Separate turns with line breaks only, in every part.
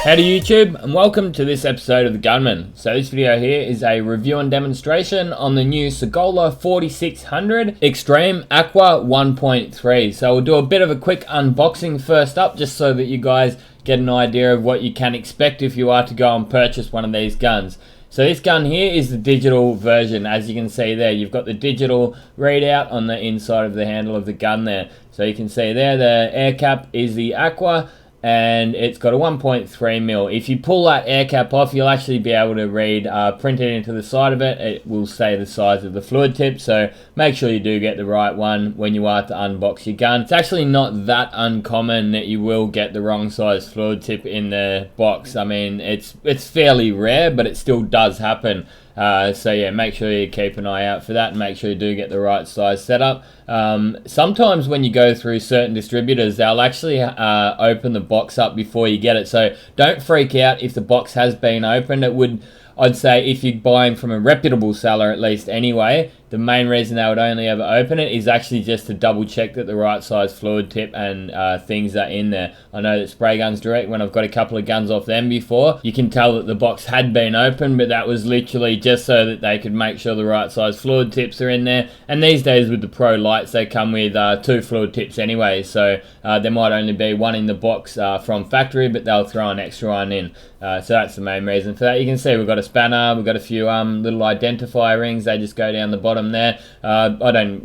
Howdy YouTube, and welcome to this episode of The Gunman. So this video here is a review and demonstration on the new Sagola 4600 Xtreme Aqua 1.3. So we'll do a bit of a quick unboxing first up, just so that you guys get an idea of what you can expect if you are to go and purchase one of these guns. So this gun here is the digital version. As you can see there, you've got the digital readout on the inside of the handle of the gun there. So you can see there the air cap is the Aqua, and it's got a 1.3mm. If you pull that air cap off, you'll actually be able to read printed into the side of it. It will say the size of the fluid tip, so make sure you do get the right one when you are to unbox your gun. It's actually not that uncommon that you will get the wrong size fluid tip in the box. I mean, it's fairly rare, but it still does happen. So yeah, make sure you keep an eye out for that and make sure you do get the right size setup. Sometimes when you go through certain distributors, they'll actually open the box up before you get it. So don't freak out if the box has been opened. I'd say if you're buying from a reputable seller, at least anyway, the main reason they would only ever open it is actually just to double check that the right size fluid tip and things are in there. I know that Spray Guns Direct, when I've got a couple of guns off them before, you can tell that the box had been opened, but that was literally just so that they could make sure the right size fluid tips are in there. And these days with the Pro Lights, they come with 2 fluid tips anyway, so there might only be one in the box from factory, but they'll throw an extra one in. So that's the main reason for that. You can see we've got a spanner, we've got a few little identifier rings. They just go down the bottom there. I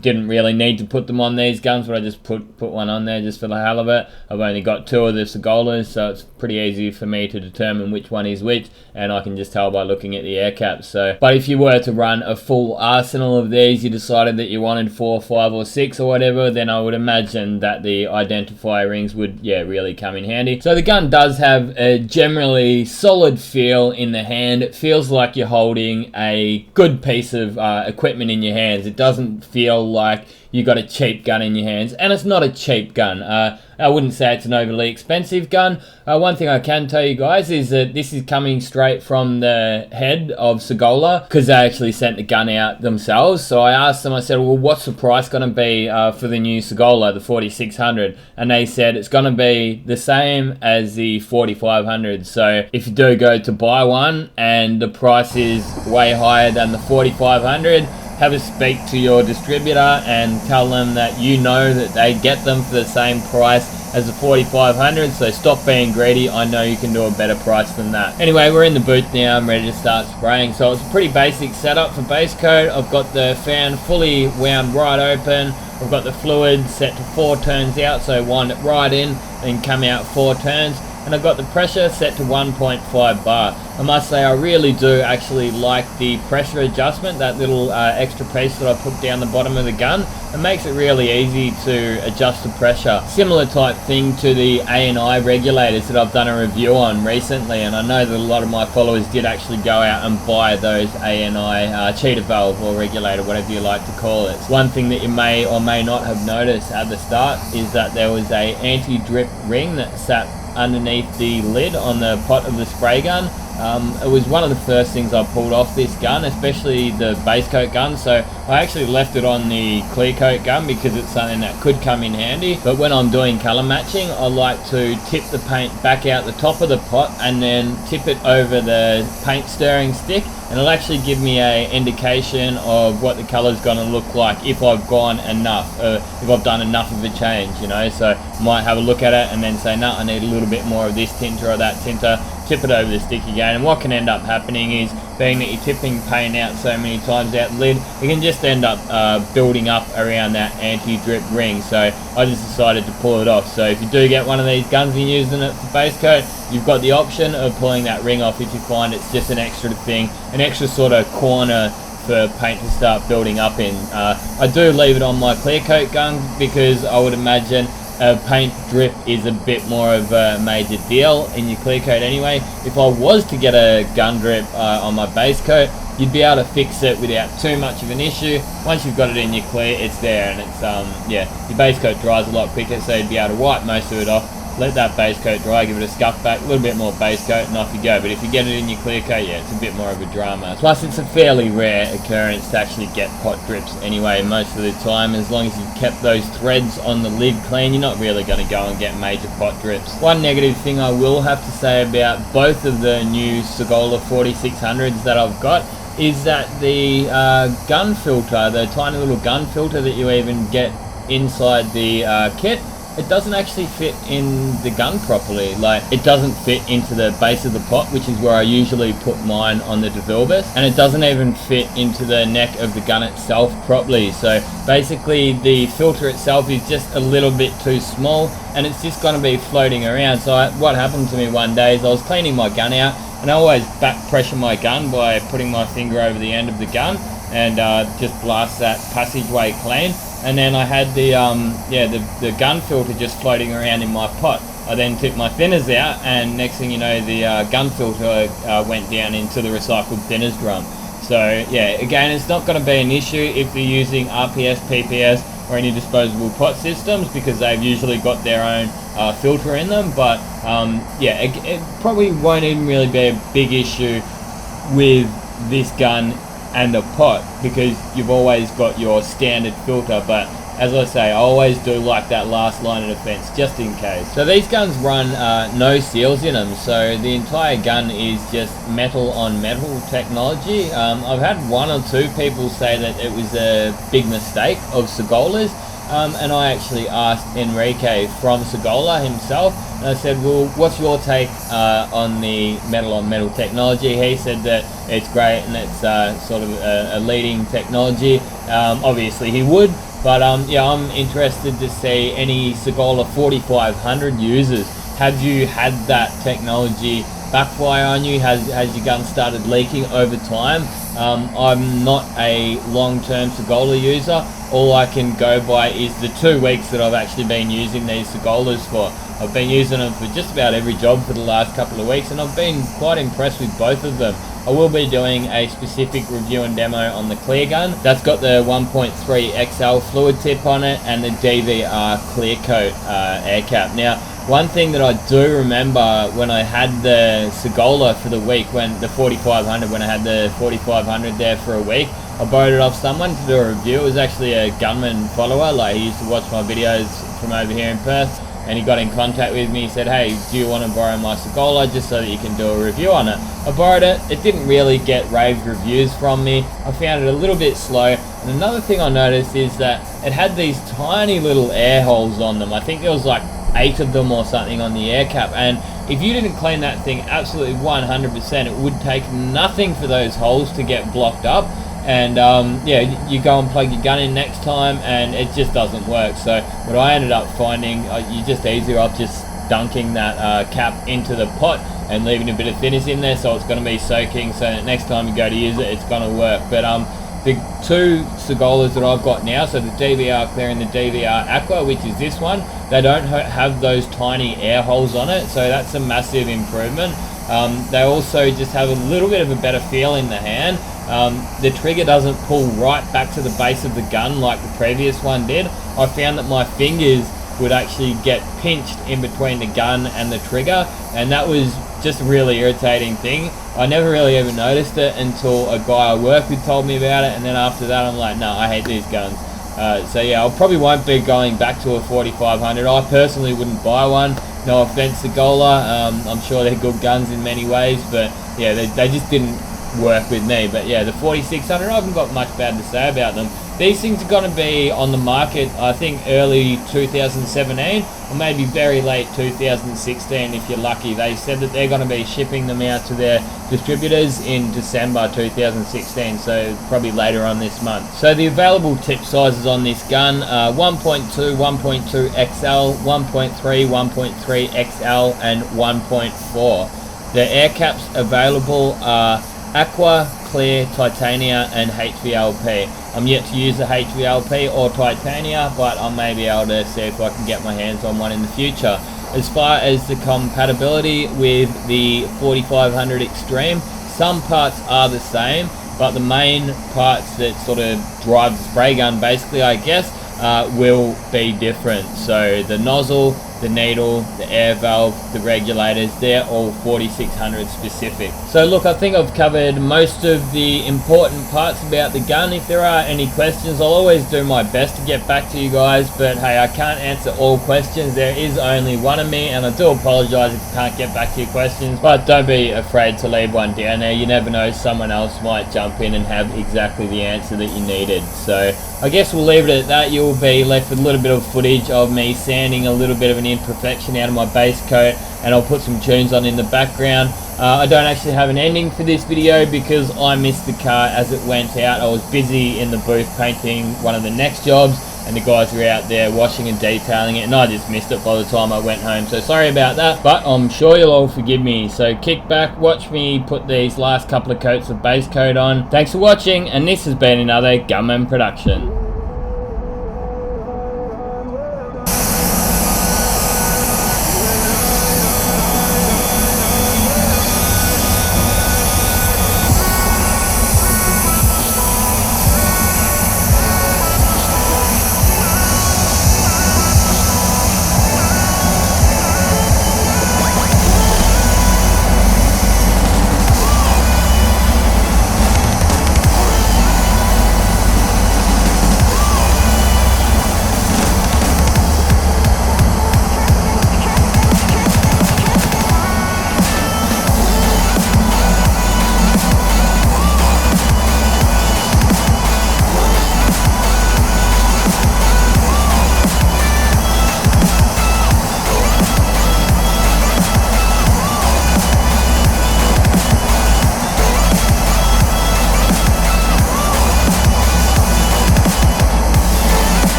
didn't really need to put them on these guns, but I just put one on there just for the hell of it. I've only got 2 of the Sagolas, so it's pretty easy for me to determine which one is which, and I can just tell by looking at the air caps. So, but if you were to run a full arsenal of these, you decided that you wanted 4, 5 or 6 or whatever, then I would imagine that the identifier rings would really come in handy. So the gun does have a generally solid feel in the hand. It feels like you're holding a good piece of equipment in your hands. It doesn't feel like you got a cheap gun in your hands, and it's not a cheap gun. I wouldn't say it's an overly expensive gun. One thing I can tell you guys is that this is coming straight from the head of Sagola, because they actually sent the gun out themselves. So I asked them, I said, well, what's the price going to be for the new Sagola, the 4600? And they said it's going to be the same as the 4500. So if you do go to buy one and the price is way higher than the 4500, have a speak to your distributor and tell them that you know that they get them for the same price as the 4500, so stop being greedy. I know you can do a better price than that. Anyway, we're in the booth now. I'm ready to start spraying. So it's a pretty basic setup for base coat. I've got the fan fully wound right open. I've got the fluid set to 4 turns out, so wind it right in and come out 4 turns. And I've got the pressure set to 1.5 bar. I must say I really do actually like the pressure adjustment, that little extra piece that I put down the bottom of the gun. It makes it really easy to adjust the pressure. Similar type thing to the A&I regulators that I've done a review on recently, and I know that a lot of my followers did actually go out and buy those A&I cheater valve or regulator, whatever you like to call it. One thing that you may or may not have noticed at the start is that there was a anti-drip ring that sat underneath the lid on the pot of the spray gun. It was one of the first things I pulled off this gun, especially the base coat gun. So I actually left it on the clear coat gun because it's something that could come in handy. But when I'm doing color matching, I like to tip the paint back out the top of the pot and then tip it over the paint stirring stick, and it'll actually give me a indication of what the color is going to look like if I've gone enough, if I've done enough of a change, you know. So I might have a look at it and then say, no, I need a little bit more of this tinter or that tinter, tip it over the stick again. And what can end up happening is, being that you're tipping paint out so many times out the lid, it can just end up building up around that anti-drip ring. So I just decided to pull it off. So if you do get one of these guns and you're using it for base coat, you've got the option of pulling that ring off if you find it's just an extra thing, an extra sort of corner for paint to start building up in. I do leave it on my clear coat gun because I would imagine paint drip is a bit more of a major deal in your clear coat anyway. If I was to get a gun drip on my base coat, you'd be able to fix it without too much of an issue. Once you've got it in your clear, it's there, and it's your base coat dries a lot quicker, so you'd be able to wipe most of it off let that base coat dry, give it a scuff back, a little bit more base coat, and off you go. But if you get it in your clear coat, yeah, it's a bit more of a drama. Plus, it's a fairly rare occurrence to actually get pot drips anyway, most of the time. As long as you kept those threads on the lid clean, you're not really going to go and get major pot drips. One negative thing I will have to say about both of the new Sagola 4600s that I've got is that the gun filter, the tiny little gun filter that you even get inside the kit, it doesn't actually fit in the gun properly. Like, it doesn't fit into the base of the pot, which is where I usually put mine on the DeVilbiss, and it doesn't even fit into the neck of the gun itself properly. So basically the filter itself is just a little bit too small, and it's just going to be floating around. So what happened to me one day is I was cleaning my gun out, and I always back pressure my gun by putting my finger over the end of the gun and just blast that passageway clean. And then I had the gun filter just floating around in my pot. I then took my thinners out, and next thing you know, the gun filter went down into the recycled thinners drum. So yeah, again, it's not going to be an issue if you're using RPS, PPS, or any disposable pot systems, because they've usually got their own filter in them. But yeah, it probably won't even really be a big issue with this gun and a pot, because you've always got your standard filter. But as I say, I always do like that last line of defense, just in case. So these guns run no seals in them, so the entire gun is just metal on metal technology. I've had one or two people say that it was a big mistake of Sagola's, and I actually asked Enrique from Sagola himself, and I said, well, what's your take on the metal on metal technology? He said that it's great and it's sort of a leading technology. Obviously he would, but yeah, I'm interested to see any Sagola 4500 users. Have you had that technology backfire on you? Has your gun started leaking over time? I'm not a long-term Sagola user. All I can go by is the 2 weeks that I've actually been using these Sagolas for. I've been using them for just about every job for the last couple of weeks, and I've been quite impressed with both of them. I will be doing a specific review and demo on the clear gun. That's got the 1.3 XL fluid tip on it and the DVR clear coat air cap. Now, one thing that I do remember when I had the Sagola for the week, when the 4500, when I had the 4500 there for a week, I borrowed it off someone to do a review. It was actually a gunman follower. Like, he used to watch my videos from over here in Perth, and he got in contact with me. He said, hey, do you want to borrow my Sagola just so that you can do a review on it? I borrowed it. It didn't really get raved reviews from me. I found it a little bit slow. And another thing I noticed is that it had these tiny little air holes on them. I think there was like 8 of them or something on the air cap, and if you didn't clean that thing absolutely 100%, it would take nothing for those holes to get blocked up. And yeah, you go and plug your gun in next time and it just doesn't work. So what I ended up finding, you're just easier off just dunking that cap into the pot and leaving a bit of thinners in there, so it's going to be soaking, so that next time you go to use it, it's going to work. But the 2 Sagolas that I've got now, so the DVR Clear and the DVR Aqua, which is this one, they don't have those tiny air holes on it, so that's a massive improvement. They also just have a little bit of a better feel in the hand. The trigger doesn't pull right back to the base of the gun like the previous one did. I found that my fingers would actually get pinched in between the gun and the trigger, and that was just a really irritating thing. I never really ever noticed it until a guy I work with told me about it, and then after that I'm like, no, I hate these guns. So yeah, I probably won't be going back to a 4500. I personally wouldn't buy one. No offense to Sagola, I'm sure they're good guns in many ways, but yeah, they just didn't work with me. But yeah, the 4600, I haven't got much bad to say about them. These things are going to be on the market, I think, early 2017 or maybe very late 2016 if you're lucky. They said that they're going to be shipping them out to their distributors in December 2016, so probably later on this month. So the available tip sizes on this gun are 1.2, 1.2 XL, 1.3, 1.3 XL, and 1.4. The air caps available are Aqua, Clear, Titania, and HVLP. I'm yet to use the HVLP or Titania, but I may be able to see if I can get my hands on one in the future. As far as the compatibility with the 4500 Xtreme, some parts are the same, but the main parts that sort of drive the spray gun, basically, I guess, will be different. So the nozzle, the needle, the air valve, the regulators, they're all 4600 specific. So look, I think I've covered most of the important parts about the gun. If there are any questions, I'll always do my best to get back to you guys, but hey, I can't answer all questions. There is only one of me, and I do apologize if I can't get back to your questions, but don't be afraid to leave one down there. You never know, someone else might jump in and have exactly the answer that you needed. So I guess we'll leave it at that. You'll be left with a little bit of footage of me sanding a little bit of an imperfection out of my base coat, and I'll put some tunes on in the background. I don't actually have an ending for this video because I missed the car as it went out. I was busy in the booth painting one of the next jobs, and the guys were out there washing and detailing it, and I just missed it by the time I went home. So sorry about that, but I'm sure you'll all forgive me. So kick back, watch me put these last couple of coats of base coat on. Thanks for watching, and this has been another Gunman production.